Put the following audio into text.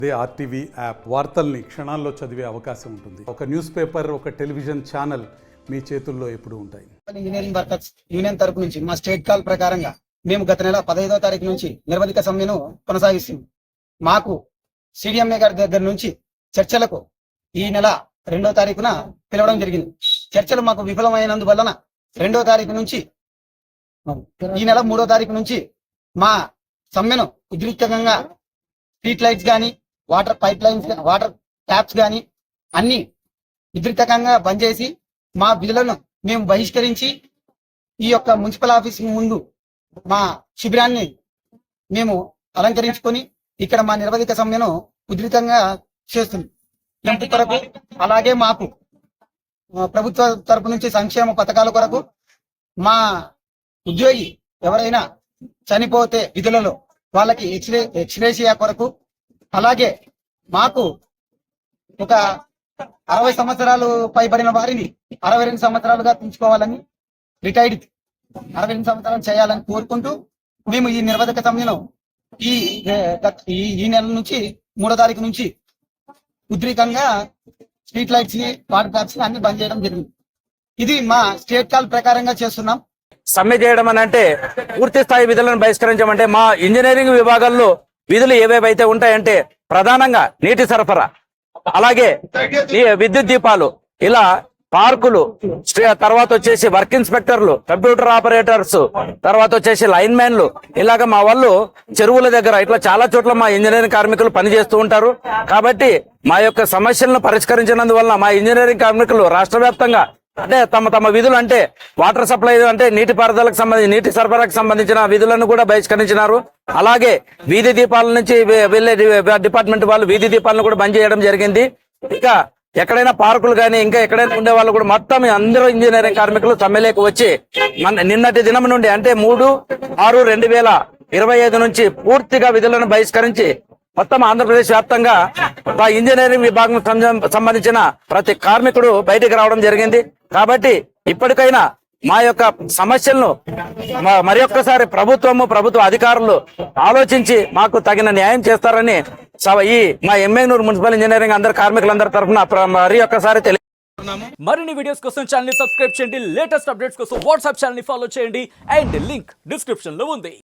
అదే RTV app వార్తల్ని క్షణాల్లో చదివే అవకాశం ఉంటుంది. ఒక న్యూస్ పేపర్, ఒక టెలివిజన్ ఛానల్ మీ చేతుల్లో ఎప్పుడూ ఉంటాయి. ఇంజనీరింగ్ వర్కర్స్ యూనియన్ తరపు నుంచి మా స్టేట్ కాల్ ప్రకారంగా మేము గత నెల 15వ తారీఖు నుంచి నిరవధిక సమ్మెను కొనసాగిస్తుంది. మాకు సిడిఎంఏ గారి దగ్గర నుంచి చర్చలకు ఈ నెల 2వ తారీఖున పిలవడం జరిగింది. చర్చలు మాకు విఫలమైనందువలన 2వ తారీఖు నుంచి ఈ నెల 3వ తారీఖు నుంచి మా సమ్మెను ఉద్రిక్తంగా స్ట్రీట్ లైట్స్ కానీ, water pipe lines, water taps కానీ అన్ని ఉద్రిక్తంగా బంద్ చేసి మా విధులను మేము బహిష్కరించి ఈ యొక్క మున్సిపల్ ఆఫీస్ ముందు మా శిబిరాన్ని మేము అలంకరించుకొని ఇక్కడ మా నిరవధిక సమ్మెను ఉధృతంగా చేస్తుంది. ఇంటి కొరకు అలాగే మాకు ప్రభుత్వ తరపు నుంచి సంక్షేమ పథకాల కొరకు మా ఉద్యోగి ఎవరైనా చనిపోతే విధులలో వాళ్ళకి ఎక్స్రేషియా కొరకు, అలాగే మాకు ఒక 60 సంవత్సరాలు పైబడిన వారిని 62 సంవత్సరాలుగా పెంచుకోవాలని, రిటైర్డ్ 62 సంవత్సరాలు చేయాలని కోరుకుంటూ మేము ఈ నిరవధిక సమ్మెను ఈ నెల నుంచి 3వ తారీఖు నుంచి ఉద్రికంగా స్ట్రీట్ లైట్స్ ని, వాటర్ ట్యాప్స్ ని అన్ని బంద్ చేయడం జరిగింది. ఇది మా స్టేట్ కాల్ ప్రకారంగా చేస్తున్నాం. సమ్మె చేయడం అని అంటే పూర్తి స్థాయి విధులను బహిష్కరించమంటే మా ఇంజనీరింగ్ విభాగాల్లో విధులు ఏవేవైతే ఉంటాయంటే ప్రధానంగా నీటి సరఫరా, అలాగే విద్యుత్ దీపాలు, ఇలా పార్కులు, తర్వాత వచ్చేసి వర్క్ ఇన్స్పెక్టర్లు, కంప్యూటర్ ఆపరేటర్స్, తర్వాత వచ్చేసి లైన్ మ్యాన్లు, ఇలాగ మా వాళ్ళు చెరువుల దగ్గర ఇట్లా చాలా చోట్ల మా ఇంజనీరింగ్ కార్మికులు పనిచేస్తూ ఉంటారు. కాబట్టి మా యొక్క సమస్యలను పరిష్కరించినందువల్ల మా ఇంజనీరింగ్ కార్మికులు రాష్ట్ర వ్యాప్తంగా అంటే తమ విధులు అంటే వాటర్ సప్లై అంటే నీటి పారుదలకు సంబంధించి నీటి సరఫరాకు సంబంధించిన విధులను కూడా బహిష్కరించినారు. అలాగే వీధి దీపాల నుంచి వెళ్లే డిపార్ట్మెంట్ వాళ్ళు వీధి దీపాలను కూడా బంద్ చేయడం జరిగింది. ఇక ఎక్కడైనా పార్కులు కానీ ఇంకా ఎక్కడైనా ఉండే వాళ్ళు కూడా మొత్తం అందరూ ఇంజనీరింగ్ కార్మికులు సమ్మెలోకి వచ్చి నిన్నటి దినం నుండి అంటే 3/6/2025 నుంచి పూర్తిగా విధులను బహిష్కరించి మొత్తం ఆంధ్రప్రదేశ్ వ్యాప్తంగా ఇంజనీరింగ్ విభాగం సంబంధించిన ప్రతి కార్మికుడు బయటికి రావడం జరిగింది. కాబట్టి ఇప్పటికైనా మా యొక్క సమస్యలను మరి ఒక్కసారి ప్రభుత్వ అధికారులు ఆలోచించి మాకు తగిన న్యాయం చేస్తారని ఈ మా ఎమ్మెగ్నూరు మున్సిపల్ ఇంజనీరింగ్ అందరు కార్మికులందరి తరఫున మరి ఒక్కసారి మరిన్ని వీడియోస్ కోసం ఛానల్ ని సబ్స్క్రైబ్ చేయండి. లేటెస్ట్ అప్డేట్స్ కోసం వాట్సాప్ ఛానల్ ని ఫాలో చేయండి. అండ్ లింక్ డిస్క్రిప్షన్ లో ఉంది.